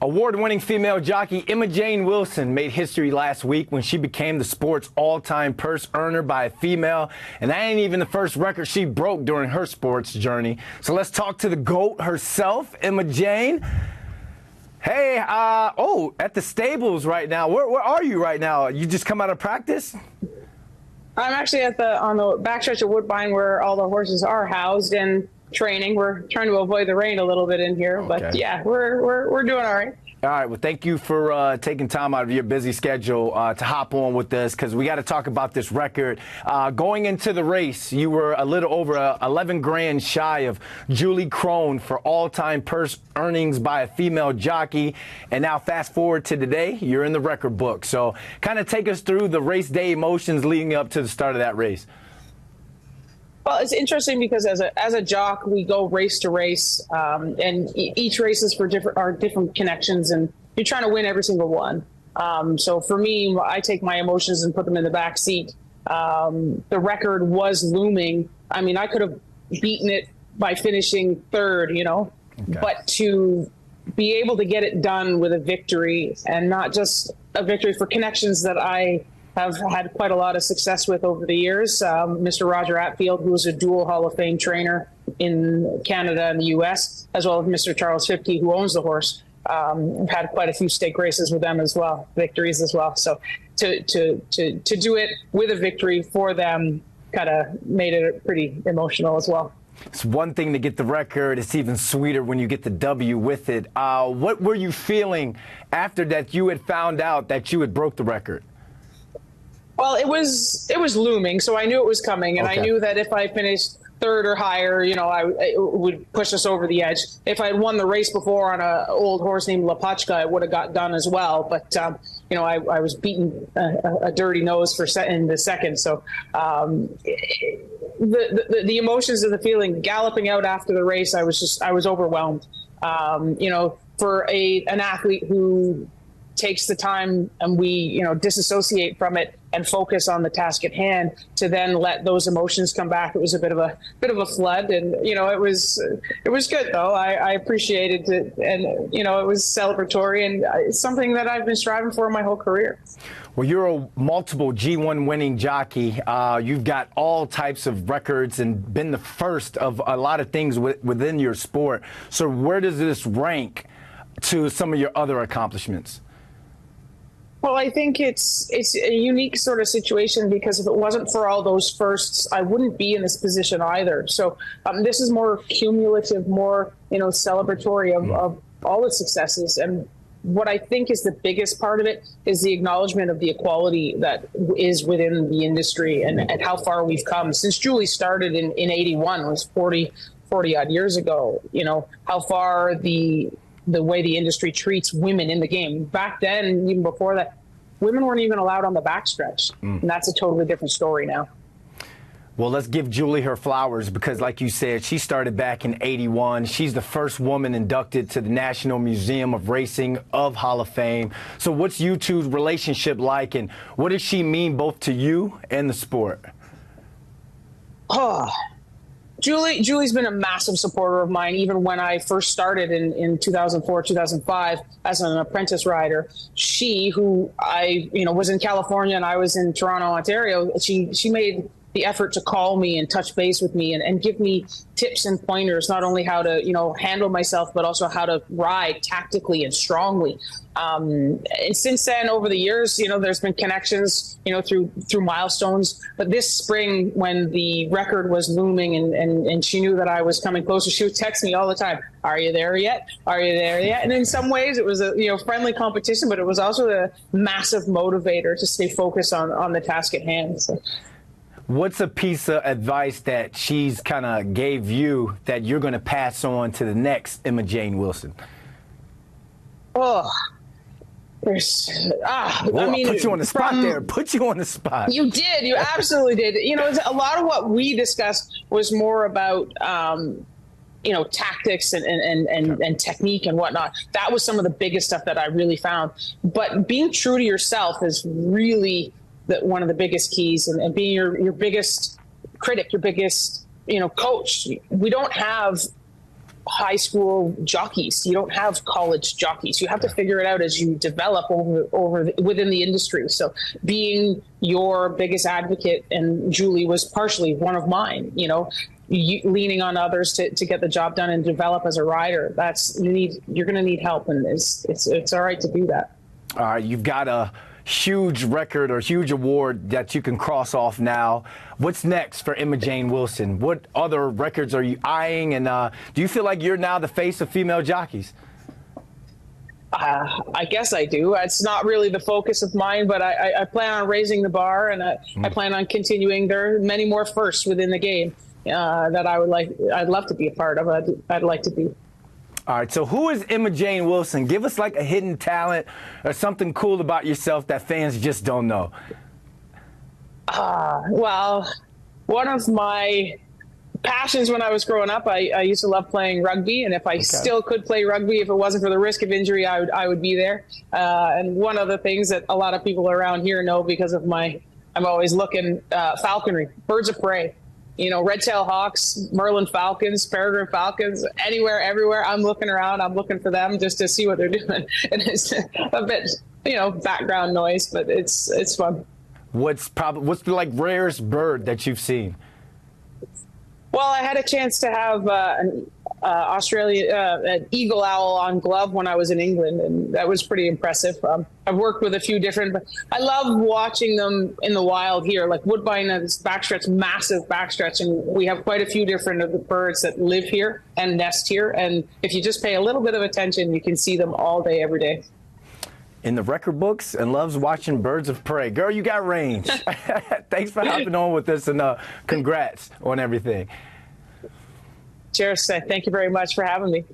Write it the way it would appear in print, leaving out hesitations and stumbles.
Award-winning female jockey Emma-Jayne Wilson made history last week when she became the sport's all-time purse earner by a female. And that ain't even the first record she broke during her sports journey. So let's talk to the GOAT herself, Emma-Jayne. Hey, at the stables right now. Where are you right now? You just come out of practice? I'm actually on the backstretch of Woodbine where all the horses are housed and training. We're trying to avoid the rain a little bit in here, but yeah, we're doing all right. All right. Well, thank you for taking time out of your busy schedule to hop on with us, because we got to talk about this record. Going into the race, you were a little over 11 grand shy of Julie Krone for all-time purse earnings by a female jockey. And now fast forward to today, you're in the record book. So kind of take us through the race day emotions leading up to the start of that race. Well, it's interesting because as a jock, we go race to race, and each race is for different connections, and you're trying to win every single one. So for me, I take my emotions and put them in the back seat. The record was looming. I mean, I could have beaten it by finishing third, but to be able to get it done with a victory, and not just a victory for connections that I have had quite a lot of success with over the years. Mr. Roger Atfield, who is a dual Hall of Fame trainer in Canada and the U.S., as well as Mr. Charles Fipke, who owns the horse. I've had quite a few stake races with them as well, victories as well. So to do it with a victory for them kind of made it pretty emotional as well. It's one thing to get the record. It's even sweeter when you get the W with it. What were you feeling after that you had found out that you had broke the record? Well, it was looming, so I knew it was coming, and I knew that if I finished third or higher, it would push us over the edge. If I had won the race before on an old horse named Lapachka, it would have got done as well. But I was beating a dirty nose in the second. So the emotions and the feeling, galloping out after the race, I was overwhelmed. For an athlete who takes the time and we disassociate from it and focus on the task at hand, to then let those emotions come back. It was a bit of a flood, and it was good though. I appreciated it, and it was celebratory, and it's something that I've been striving for my whole career. Well, you're a multiple G1 winning jockey. You've got all types of records and been the first of a lot of things within your sport. So where does this rank to some of your other accomplishments? Well, I think it's a unique sort of situation, because if it wasn't for all those firsts, I wouldn't be in this position either. So this is more cumulative, more celebratory of all the successes. And what I think is the biggest part of it is the acknowledgement of the equality that is within the industry, and how far we've come since Julie started in 81. It was 40 odd years ago. How far the way the industry treats women in the game. Back then, even before that, women weren't even allowed on the backstretch. And that's a totally different story now. Well, let's give Julie her flowers, because like you said, she started back in 81. She's the first woman inducted to the National Museum of Racing of Hall of Fame. So what's you two's relationship like, and what does she mean both to you and the sport? Julie's been a massive supporter of mine, even when I first started in 2004, 2005 as an apprentice rider. She, who I was in California and I was in Toronto, Ontario, she made the effort to call me and touch base with me and give me tips and pointers, not only how to handle myself, but also how to ride tactically and strongly. And since then, over the years, there's been connections, through milestones. But this spring, when the record was looming and she knew that I was coming closer, she would text me all the time. Are you there yet? Are you there yet? And in some ways, it was a friendly competition, but it was also a massive motivator to stay focused on the task at hand. So. What's a piece of advice that she's kind of gave you that you're going to pass on to the next Emma-Jayne Wilson? Oh, I mean, put you on the spot there. Put you on the spot. You did. You absolutely did. A lot of what we discussed was more about, tactics and technique and whatnot. That was some of the biggest stuff that I really found. But being true to yourself is really one of the biggest keys, and being your biggest critic, your biggest coach. We don't have high school jockeys. You don't have college jockeys. You have to figure it out as you develop within the industry. So being your biggest advocate, and Julie was partially one of mine, leaning on others to get the job done and develop as a rider. You're going to need help, and it's all right to do that. All right, you've got a huge record or huge award that you can cross off now. What's next for Emma-Jayne Wilson? What other records are you eyeing? And do you feel like you're now the face of female jockeys? I guess I do. It's not really the focus of mine, but I plan on raising the bar, and I plan on continuing. There are many more firsts within the game that I'd love to be a part of. I'd like to be. All right, so who is Emma-Jayne Wilson? Give us like a hidden talent or something cool about yourself that fans just don't know. Well, one of my passions when I was growing up, I used to love playing rugby, and if I still could play rugby, if it wasn't for the risk of injury, I would be there. And one of the things that a lot of people around here know because of I'm always looking, falconry, birds of prey. Red-tailed hawks, Merlin falcons, peregrine falcons, anywhere, everywhere. I'm looking around. I'm looking for them just to see what they're doing. And it's a bit, background noise, but it's fun. What's the rarest bird that you've seen? Well, I had a chance to have an eagle owl on glove when I was in England, and that was pretty impressive. I've worked with a few different, but I love watching them in the wild here, like woodbine has backstretch, massive backstretch, and we have quite a few different of the birds that live here and nest here, and if you just pay a little bit of attention, you can see them all day, every day. In the record books and loves watching birds of prey. Girl, you got range. Thanks for hopping on with us, and congrats on everything. Cheers. Thank you very much for having me.